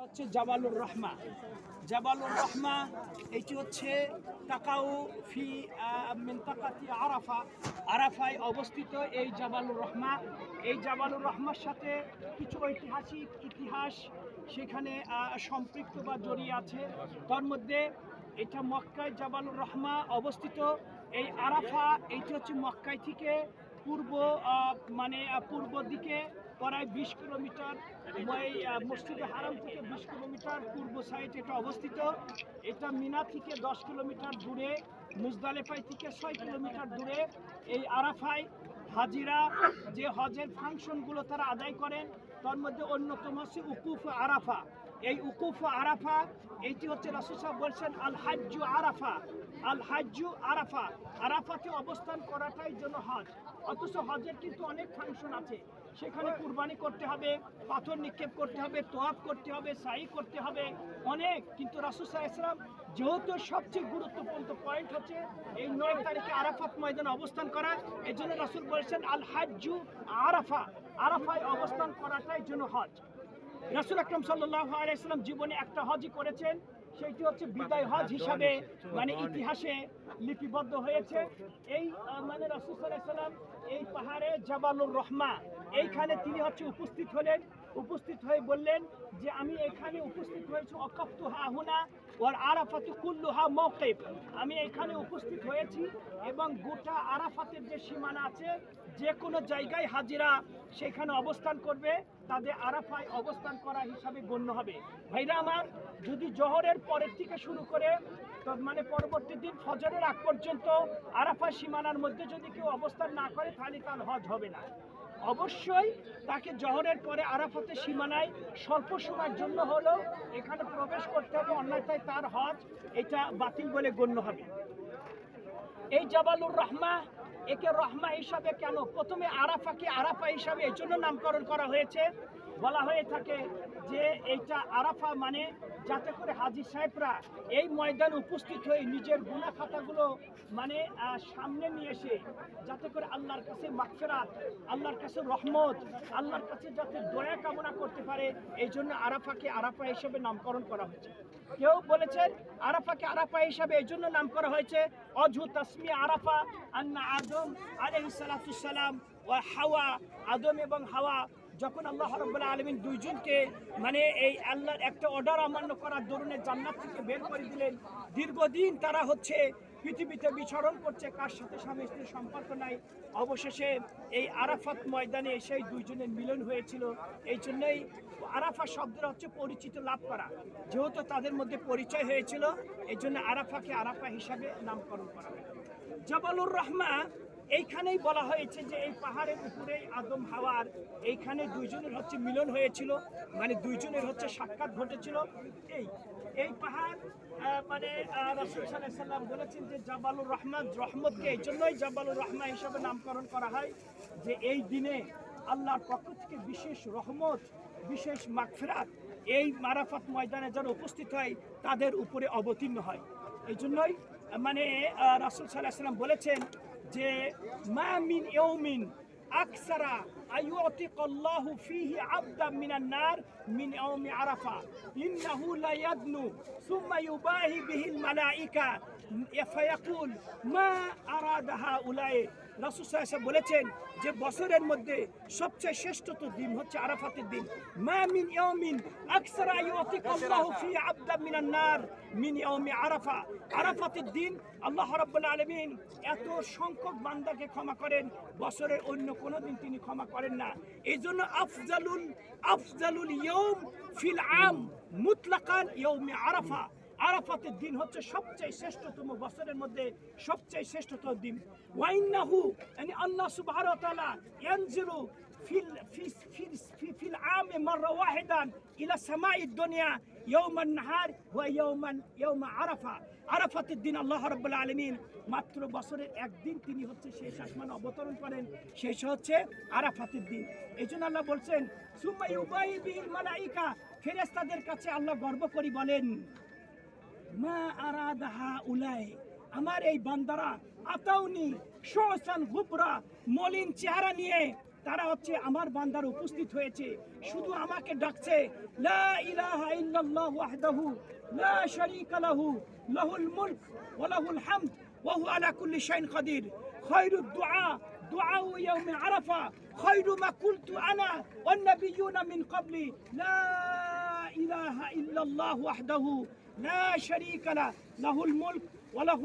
হচ্ছে জাবালুর রহমা। জাবালুর রহমা এটি হচ্ছে তাকাউ ফি মিনতাকাতি আরাফা, আরাফায় অবস্থিত এই জাবালুর রহমা। এই জাবালুর রহমার সাথে কিছু ঐতিহাসিক ইতিহাস সেখানে সম্পৃক্ত বা জড়িয়ে আছে। তার মধ্যে এটা মক্কায় জাবালুর রহমা অবস্থিত। এই আরাফা এইটি হচ্ছে মক্কায় থেকে পূর্ব পূর্ব দিকে প্রায় 20 কিলোমিটার, মসজিদে হারাম থেকে 20 কিলোমিটার পূর্ব সাইড এটা অবস্থিত। এটা মিনা থেকে 10 কিলোমিটার দূরে, মুজদালেফাই থেকে 6 কিলোমিটার দূরে। এই আরাফায় হাজিরা যে হজের ফাংশনগুলো তারা আদায় করেন, তার মধ্যে অন্যতম হচ্ছে উকুফ আরাফা। এই উকুফ আরাফা এইটি হচ্ছে রাসূল সাহেব বলছেন আল হাজ্জু আরাফা, আল হাজ্জু আরাফা, আরাফাতে অবস্থান করাটাই জন্য হজ। অথচ হজের কিন্তু অনেক ফাংশন আছে, সেখানে কুরবানি করতে হবে, পাথর নিক্ষেপ করতে হবে, তোয়াফ করতে হবে, সাই করতে হবে অনেক। কিন্তু রাসূল সাল্লাল্লাহু আলাইহি ওয়াসাল্লাম যেহেতু সবচেয়ে গুরুত্বপূর্ণ পয়েন্ট হচ্ছে এই 9 তারিখে আরাফাত ময়দানে অবস্থান করা, এই জন্য রাসূল বলেছেন আল হাজ্জু আরাফা, আরাফায় অবস্থান করাটাই জন্য হজ। রাসূল আকরাম সাল্লাল্লাহু আলাইহি ওয়াসাল্লাম জীবনে একটা হজই করেছেন, সেইটি হচ্ছে বিদায় হজ হিসাবে ইতিহাসে লিপিবদ্ধ হয়েছে। এই রাসূল সাল্লাল্লাহু আলাইহি ওয়াসাল্লাম এই পাহাড়ে জাবালুর রহমা এইখানে তিনি হচ্ছে উপস্থিত হলেন। উপস্থিত হয়ে বললেন যে আমি এখানে উপস্থিত হয়েছি ওয়াকাফতু হাহুনা ওয়াল আরাফাতু কুল্লুহা মাওকিফ, আমি এখানে উপস্থিত হয়েছি এবং গোটা আরাফাতের যে সীমানা আছে যে কোনো জায়গায় হাজিরা সেখানে অবস্থান করবে, তাদের আরাফায় অবস্থান করা হিসাবে গণ্য হবে। ভাইরা আমার, যদি জোহরের পরের থেকে শুরু করে পরবর্তী দিন ফজরের আগ পর্যন্ত আরাফা সীমানার মধ্যে যদি কেউ অবস্থান না করে তাহলে তার হজ হবে না। অবশ্যই তাকে জোহরের পরে আরাফাতের সীমানায় স্বল্প সময়ের জন্য হলেও এখানে প্রবেশ করতে হবে, অন্যথায় তার হজ এটা বাতিল বলে গণ্য হবে। এই জাবালুর রহমা, একে রহমা হিসাবে কেন প্রথমে আরাফাকে আরাফা হিসাবে এই জন্য নামকরণ করা হয়েছে, বলা হয়ে থাকে যে এইটা আরাফা যাতে করে হাজী সাহেবরা এই ময়দানে উপস্থিত হয়ে নিজের গুনাহ খাতাগুলো সামনে নিয়ে এসে যাতে করে আল্লাহর কাছে মাগফিরাত, আল্লাহর কাছে রহমত, আল্লাহর কাছে যাতে দয়া কামনা করতে পারে, এই জন্য আরাফাকে আরাফা হিসেবে নামকরণ করা হয়েছে। কেউ বলেছেন আরাফাকে আরাফা হিসাবে এই জন্য নাম করা হয়েছে অজু তাসমি আরাফা আন্না আদম আলাইহিস সালাতুস সালাম ওয়া হাওয়া, আদম এবং হাওয়া যখন আল্লাহ রাব্বুল আলামিন দুইজনকে এই আল্লাহর একটা অর্ডার অমান্য করার দরুনে জান্নাত থেকে বের করে দিলেন, দীর্ঘদিন তারা হচ্ছে পৃথিবীতে বিচরণ করছে, কার সাথে স্বামী স্ত্রীর সম্পর্ক নাই। অবশেষে এই আরাফাত ময়দানে সেই দুইজনের মিলন হয়েছিল। এই জন্যই আরাফা শব্দটা হচ্ছে পরিচিত লাভ করা, যেহেতু তাদের মধ্যে পরিচয় হয়েছিল, এই জন্য আরাফাকে আরাফা হিসাবে নামকরণ করা হয়। জাবালুর রহমা এইখানেই বলা হয়েছে যে এই পাহাড়ের উপরে আদম হাওয়ার এইখানে দুইজনের হচ্ছে মিলন হয়েছিল, দুইজনের হচ্ছে সাক্ষাৎ ঘটেছিল। এই পাহাড় রাসূল সাল্লাল্লাহু আলাইহি ওয়াসাল্লাম বলেছেন যে জাবালুর রহমা, রহমতকে এই জন্যই জাবালুর রহমা হিসাবে নামকরণ করা হয় যে এই দিনে আল্লাহর পক্ষ থেকে বিশেষ রহমত, বিশেষ মাগফিরাত এই আরাফাত ময়দানে যারা উপস্থিত হয় তাদের উপরে অবতীর্ণ হয়। এই জন্যই রাসূল সাল্লাল্লাহু আলাইহি ওয়াসাল্লাম বলেছেন যে মা মিন ইয়াউমিন আকসারা আইউতিকাল্লাহু ফীহি আবদান মিনান নার মিন ইয়াউমি আরাফা ইন্নাহু লা ইয়াদনু সুম্মা ইউবাহি বিহিল মালায়েকা ফায়াকুল মা আরাদা হাউলাই। রাসূল সাল্লাল্লাহু আলাইহি ওয়াসাল্লাম বলেছেন যে বছরের মধ্যে সবচেয়ে শ্রেষ্ঠতম দিন হচ্ছে আরাফাতের দিন। মা মিন ইয়াউমিন আকসারা ইউতিকাল্লাহু ফীহি আবদান মিনান নার মিন ইয়াউমি আরাফা, আরাফাতের দিন আল্লাহ রাব্বুল আলামিন এত সংখ্যক বান্দাকে ক্ষমা করেন, বছরের অন্য কোনো দিন তিনি ক্ষমা করেন না। এই জন্য আফজালুল ইয়াউম ফিল আম মুতলাকান ইয়াউমি আরাফা, আরাফাতের দিন হচ্ছে সবচেয়ে শ্রেষ্ঠতম, বছরের মধ্যে সবচেয়ে শ্রেষ্ঠতম দিন। ওয়াইন্নাহু আল্লাহ সুবহানাহু ওয়া তাআলা ইয়ানজিলু ফিল আমে মাররা ওয়াহিদান ইলা সামাঈদ দুনিয়া ইয়াউমান নাহার ওয়া ইয়াউমা আরাফা, আরাফাতের দিন আল্লাহ রাব্বুল আলামিন মাত্র বছরের একদিন তিনি হচ্ছে শেষ আসমানে অবতরণ করেন, শেষ হচ্ছে আরাফাতের দিন। এই জন্য আল্লাহ বলছেন সুম্মা ইউবাহি বিহিল মালায়েকা, ফেরেশতাদের কাছে আল্লাহ গর্ব করে বলেন মা আরাদা হাউলাই, আমার এই বান্দারা আতাউনি শুসান গুবরা, মলিন চেহারা নিয়ে তারা হচ্ছে আমার বান্দার উপস্থিত হয়েছে, শুধু আমাকে ডাকছে, লা ইলাহা ইল্লাল্লাহু ওয়াহদাহু লা শারীকা লাহু লাহুল মুলক ওয়া লাহুল হামদ ওয়া হুয়া আলা কুল্লি শাইইন কাদির। খায়রুদ দুআ দুআউ ইয়াউমি আরাফা খায়রু মা কুলতু আনা ওয়ান নাবিয়্যুনা মিন ক্বাবলি লা ইলাহা ইল্লাল্লাহু ওয়াহদাহু লা শারীকা লাহু লাহুল মুলক ওয়া লাহু